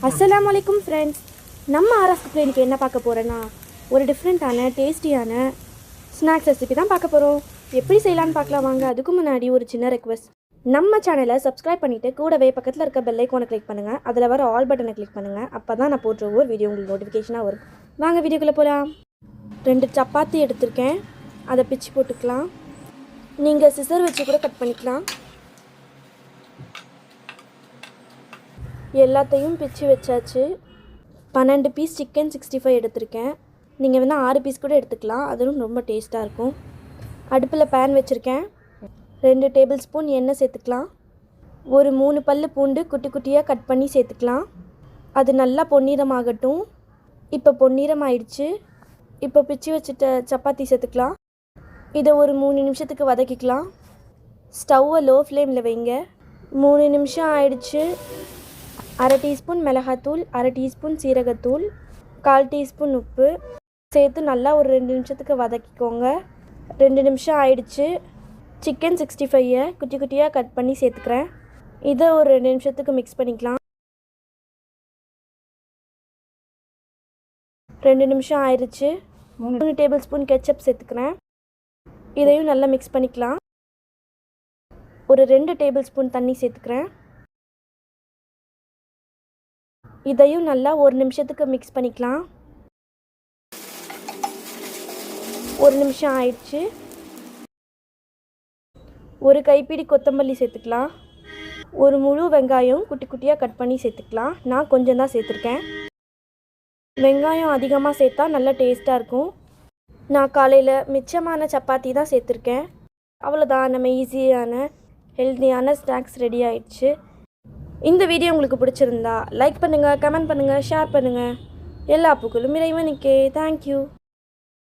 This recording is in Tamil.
அஸ்ஸலாமு அலைக்கும் ஃப்ரெண்ட்ஸ். நம்ம ஆர்எஸ் குக்கில் இன்றைக்கி என்ன பார்க்க போகிறேன்னா, ஒரு டிஃப்ரெண்ட்டான டேஸ்டியான ஸ்நாக்ஸ் ரெசிபி தான் பார்க்க போகிறோம். எப்படி செய்யலான்னு பார்க்கலாம் வாங்க. அதுக்கு முன்னாடி ஒரு சின்ன ரெக்வஸ்ட், நம்ம சேனலை சப்ஸ்கிரைப் பண்ணிவிட்டு கூடவே பக்கத்தில் இருக்க பெல் ஐக்கானை கிளிக் பண்ணுங்கள். அதில் வர ஆல் பட்டனை கிளிக் பண்ணுங்கள். அப்போ தான் நான் போடுற ஒவ்வொரு வீடியோ உங்களுக்கு நோட்டிஃபிகேஷனாக வரும். வாங்க வீடியோக்குள்ளே போகலாம். 2 சப்பாத்தி எடுத்திருக்கேன், அதை பிச்சு போட்டுக்கலாம். நீங்கள் சிசர் வச்சு கூட கட் பண்ணிக்கலாம். எல்லாத்தையும் பிச்சு வச்சாச்சு. 12 பீஸ் சிக்கன் 65 எடுத்திருக்கேன். நீங்கள் வேணால் 6 பீஸ் கூட எடுத்துக்கலாம், அதுவும் ரொம்ப டேஸ்ட்டாக இருக்கும். அடுப்பில் பேன் வச்சுருக்கேன். 2 டேபிள் ஸ்பூன் எண்ணெய் சேர்த்துக்கலாம். ஒரு 3 பல்லு பூண்டு குட்டி குட்டியாக கட் பண்ணி சேர்த்துக்கலாம். அது நல்லா பொன்னிறமாகட்டும். இப்போ பொன்னிறம் ஆயிடுச்சு. இப்போ பிச்சு வச்சுட்ட சப்பாத்தி சேர்த்துக்கலாம். இதை ஒரு 3 நிமிஷத்துக்கு வதக்கிக்கலாம். ஸ்டவ்வை லோ ஃப்ளேமில் வைங்க. 3 நிமிஷம் ஆயிடுச்சு. 1/2 டீஸ்பூன் மிளகாத்தூள், 1/2 டீஸ்பூன் சீரகத்தூள், 1/4 டீஸ்பூன் உப்பு சேர்த்து நல்லா ஒரு 2 நிமிஷத்துக்கு வதக்கிக்கோங்க. 2 நிமிஷம் ஆயிடுச்சு. சிக்கன் 65 குட்டி குட்டியாக கட் பண்ணி சேர்த்துக்கிறேன். இதை ஒரு 2 நிமிஷத்துக்கு மிக்ஸ் பண்ணிக்கலாம். 2 நிமிஷம் ஆயிடுச்சு. 3 டேபிள் ஸ்பூன் கெச்சப் சேர்த்துக்கிறேன். இதையும் நல்லா மிக்ஸ் பண்ணிக்கலாம். ஒரு 2 டேபிள் ஸ்பூன் தண்ணி சேர்த்துக்கிறேன். இதையும் நல்லா ஒரு நிமிஷத்துக்கு மிக்ஸ் பண்ணிக்கலாம். 1 நிமிஷம் ஆயிடுச்சு. ஒரு கைப்பிடி கொத்தமல்லி சேர்த்துக்கலாம். ஒரு முழு வெங்காயம் குட்டி குட்டியாக கட் பண்ணி சேர்த்துக்கலாம். நான் கொஞ்சம் தான் சேர்த்துருக்கேன். வெங்காயம் அதிகமாக சேர்த்தா நல்லா டேஸ்ட்டாக இருக்கும். நான் காலையில் மிச்சமான சப்பாத்தி தான் சேர்த்துருக்கேன். அவ்வளோதான், நம்ம ஈஸியான ஹெல்த்தியான ஸ்நாக்ஸ் ரெடி ஆயிடுச்சு. இந்த வீடியோ உங்களுக்கு பிடிச்சிருந்தா லைக் பண்ணுங்கள், கமெண்ட் பண்ணுங்கள், ஷேர் பண்ணுங்கள். எல்லா புகழும் இறைவனுக்கே. தேங்க்யூ.